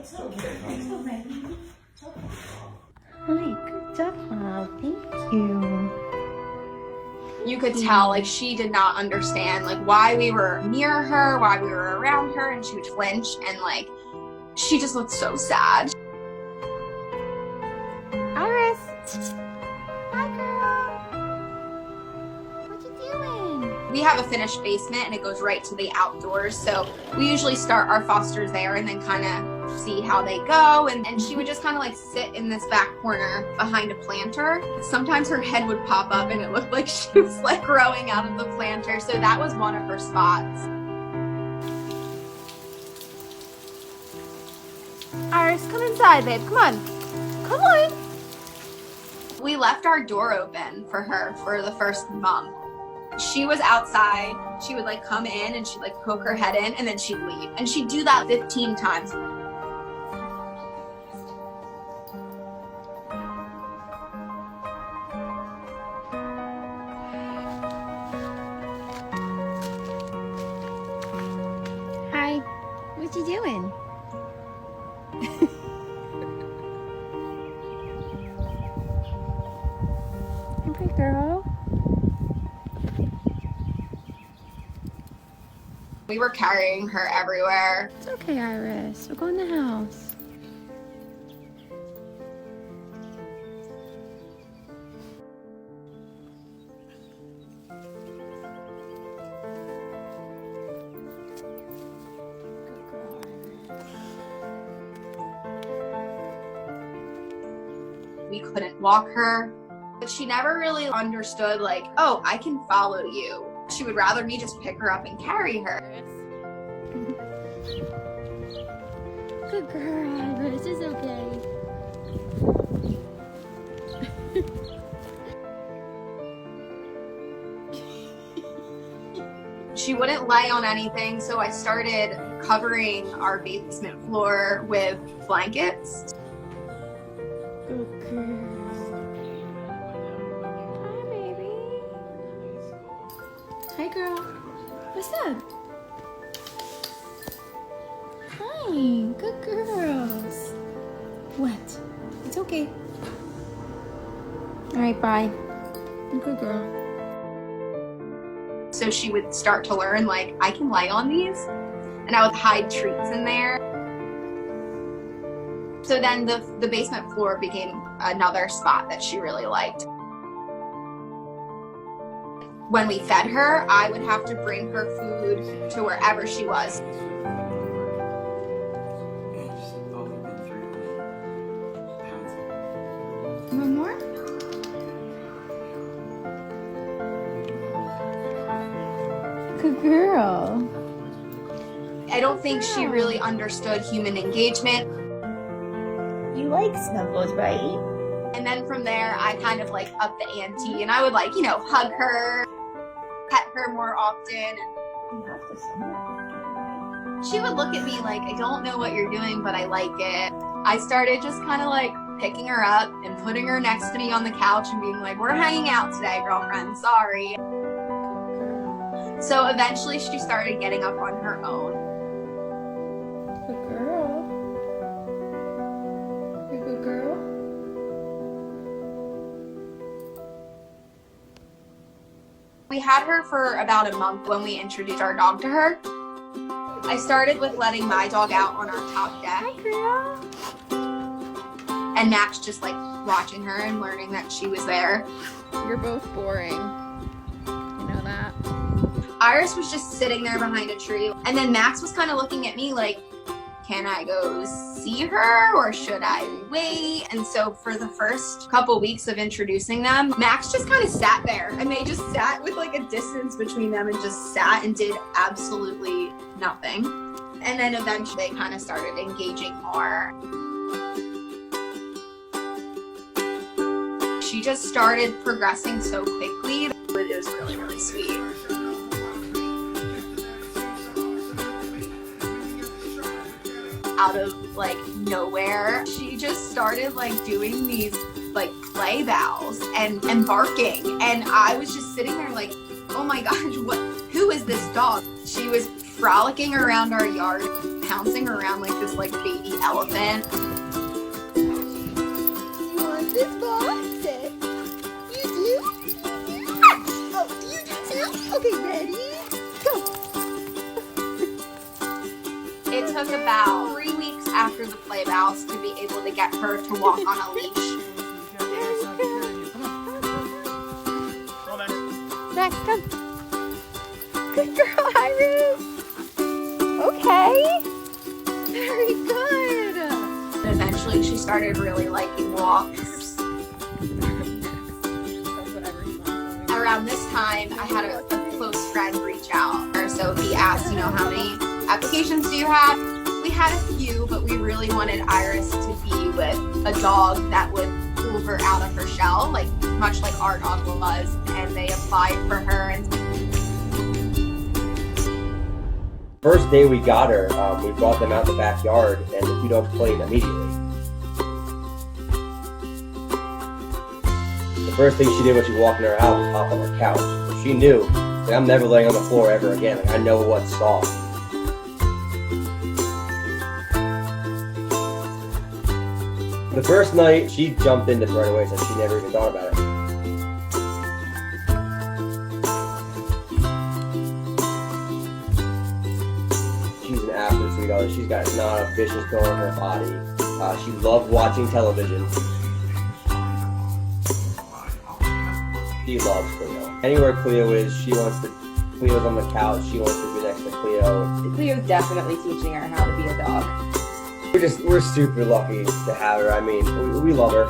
It's okay. It's okay. Hi, good job. Thank you. You could tell, like, she did not understand, like, why we were near her, why we were around her, and she would flinch, and, like, she just looked so sad. Iris! Hi, girl! What you doing? We have a finished basement, and it goes right to the outdoors, so we usually start our fosters there and then kind of see how they go, and she would just kind of like sit in this back corner behind a planter. Sometimes her head would pop up and it looked like she was like growing out of the planter, so that was one of her spots. Iris, come inside, babe. Come on. Come on. We left our door open for her for the first month. She was outside, she would like come in and she'd like poke her head in and then she'd leave, and she'd do that 15 times. Hi. What you doing? Hey, girl. We were carrying her everywhere. It's okay, Iris. We'll go in the house. We couldn't walk her, but she never really understood, like, oh, I can follow you. She would rather me just pick her up and carry her. Good girl, Iris. It's okay. She wouldn't lay on anything, so I started covering our basement floor with blankets. Good girl. Hi, baby. Hi, girl. What's up? Hi. Good girls. What? It's okay. All right, bye. Good girl. So she would start to learn, like, I can lay on these, and I would hide treats in there. So then the basement floor became another spot that she really liked. When we fed her, I would have to bring her food to wherever she was. One more? Good girl. I don't think she really understood human engagement. You like snuggles, right? And then from there, I kind of like upped the ante, and I would, like, you know, hug her, pet her more often. You have to somewhere. She would look at me like, I don't know what you're doing, but I like it. I started just kind of like picking her up and putting her next to me on the couch and being like, we're hanging out today, girlfriend, sorry. So eventually she started getting up on her own. Good girl. You're a good girl. We had her for about a month when we introduced our dog to her. I started with letting my dog out on our top deck. Hi, girl. And Max just like watching her and learning that she was there. You're both boring. You know that? Iris was just sitting there behind a tree, and then Max was kind of looking at me like, can I go see her or should I wait? And so for the first couple weeks of introducing them, Max just kind of sat there, and they just sat with like a distance between them and just sat and did absolutely nothing. And then eventually they kind of started engaging more. She just started progressing so quickly. It was really, really sweet. Out of like nowhere, she just started like doing these like play bows and barking, and I was just sitting there like, oh my gosh, who is this dog? She was frolicking around our yard, pouncing around like this like baby elephant. Want this ball? Sit. You do? Oh, you do too? Okay, ready? Go. It took about 3 weeks after the play bows to be able to get her to walk on a leash. Max, come. Good girl, Iris. Okay. Very good. And eventually she started really liking walks. Around this time, I had a close friend reach out. So he asked, how many applications do you have? We had a few, but we really wanted Iris to be with a dog that would pull her out of her shell, like much like our dog was, and they applied for her. And first day we got her, we brought them out in the backyard, and the two dogs played immediately. The first thing she did when she walked in our house was hop on the couch. So she knew that I'm never laying on the floor ever again. Like, I know what's soft. The first night, she jumped into it right away, so she never even thought about it. She's an absolute sweetheart. She's got not a vicious bone in her body. She loved watching television. She loves Cleo. Anywhere Cleo is, she wants to. Cleo's on the couch. She wants to be next to Cleo. Cleo's definitely teaching her how to be a dog. We're super lucky to have her. I mean, we love her.